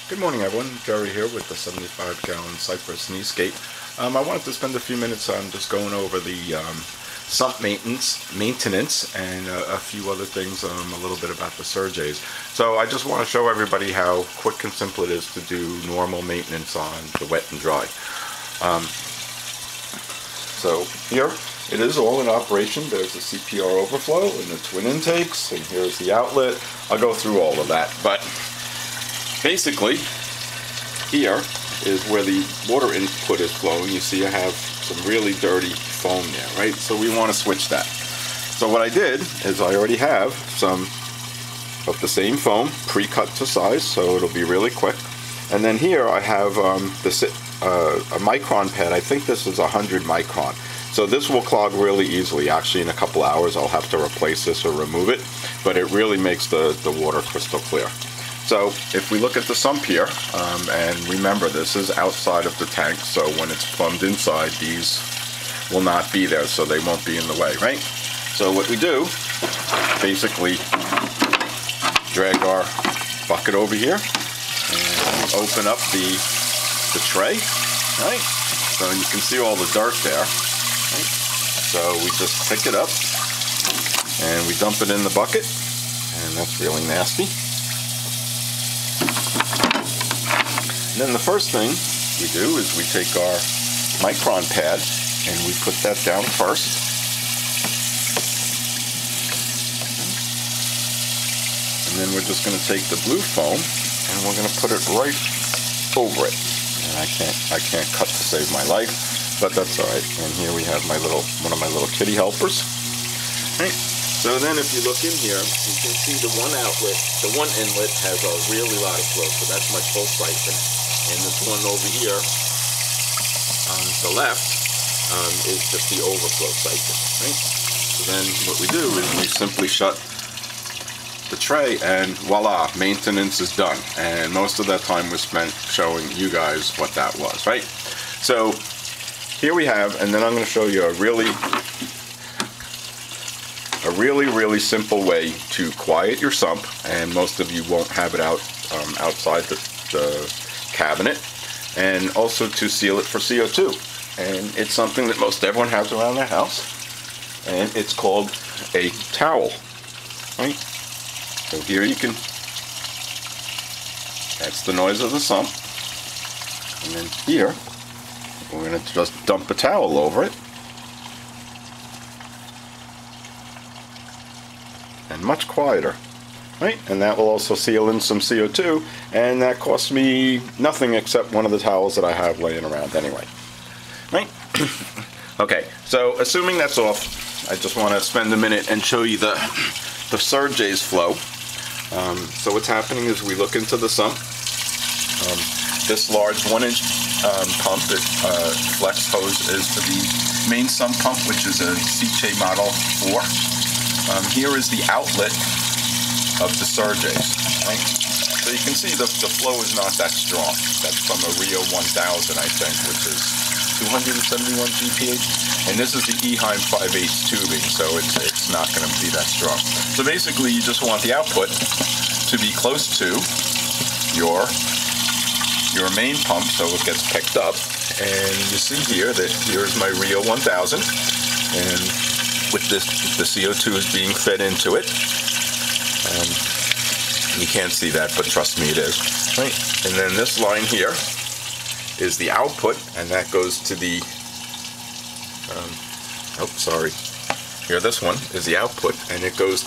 Good morning, everyone. Jerry here with the 75-gallon Cypress knee skate. I wanted to spend a few minutes on just going over the sump maintenance and a few other things, a little bit about the Cerges. So I just want to show everybody how quick and simple it is to do normal maintenance on the wet and dry. So here it is all in operation. There's the CPR overflow and the twin intakes, and here's the outlet. I'll go through all of that, but basically, here is where the water input is flowing. You see I have some really dirty foam there, right? So we want to switch that. So what I did is I already have some of the same foam pre-cut to size, so it'll be really quick. And then here I have a micron pad. I think this is 100 micron. So this will clog really easily. Actually, in a couple hours I'll have to replace this or remove it, but it really makes the water crystal clear. So if we look at the sump here, and remember this is outside of the tank, so when it's plumbed inside, these will not be there, so they won't be in the way, right? So what we do, basically drag our bucket over here and open up the tray, right? So you can see all the dirt there, right? So we just pick it up and we dump it in the bucket, and that's really nasty. And then the first thing we do is we take our micron pad and we put that down first. And then we're just going to take the blue foam and we're going to put it right over it. And I can't cut to save my life, but that's all right. And here we have one of my little kitty helpers. Right. So then if you look in here, you can see the one outlet, the one inlet has a really lot of flow, so that's my full siphon. And this one over here on the left is just the overflow siphon, right? So then what we do is we simply shut the tray and voila, maintenance is done. And most of that time was spent showing you guys what that was, right? So here we have, and then I'm going to show you a really simple way to quiet your sump, and most of you won't have it outside the cabinet, and also to seal it for CO2. And it's something that most everyone has around their house, and it's called a towel, right? So here you can, that's the noise of the sump, and then here we're going to just dump a towel over it, and much quieter, right? And that will also seal in some CO2, and that costs me nothing except one of the towels that I have laying around anyway, right? Okay, so assuming that's off, I just want to spend a minute and show you the Cerges flow. So what's happening is we look into the sump. This large 1-inch pump, flex hose, is for the main sump pump, which is a Cerges Model 4. Here is the outlet of the Cerges, right? So you can see the flow is not that strong. That's from a Rio 1000, I think, which is 271 GPH. And this is the Eheim 5/8 tubing, so it's not going to be that strong. So basically, you just want the output to be close to your main pump, so it gets picked up. And you see here that here's my Rio 1000, and with this, the CO2 is being fed into it. You can't see that, but trust me, it is. Right. And then this line here is the output, and that goes to the, here, this one is the output, and it goes,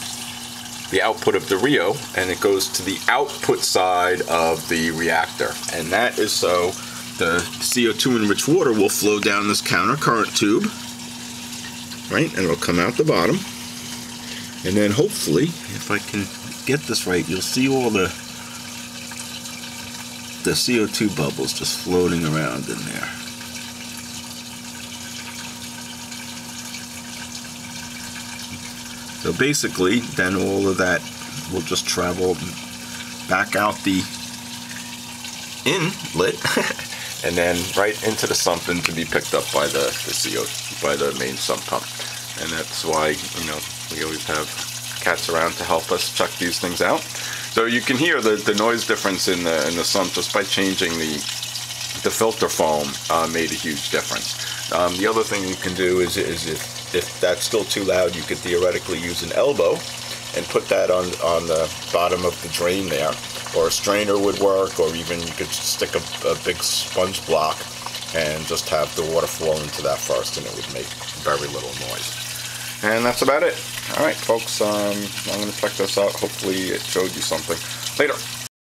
the output of the Rio, and it goes to the output side of the reactor. And that is so the CO2 enriched water will flow down this counter current tube, right, and it'll come out the bottom, and then hopefully, if I can get this right, you'll see all the CO2 bubbles just floating around in there. So basically, then all of that will just travel back out the inlet and then right into the sump and to be picked up by the main sump pump. And that's why, you know, we always have cats around to help us check these things out. So you can hear the noise difference in the sump just by changing the filter foam. Made a huge difference. The other thing you can do is if that's still too loud, you could theoretically use an elbow and put that on the bottom of the drain there, or a strainer would work, or even you could stick a big sponge block and just have the water flow into that first, and it would make very little noise. And that's about it. All right, folks, I'm going to check this out. Hopefully it showed you something. Later.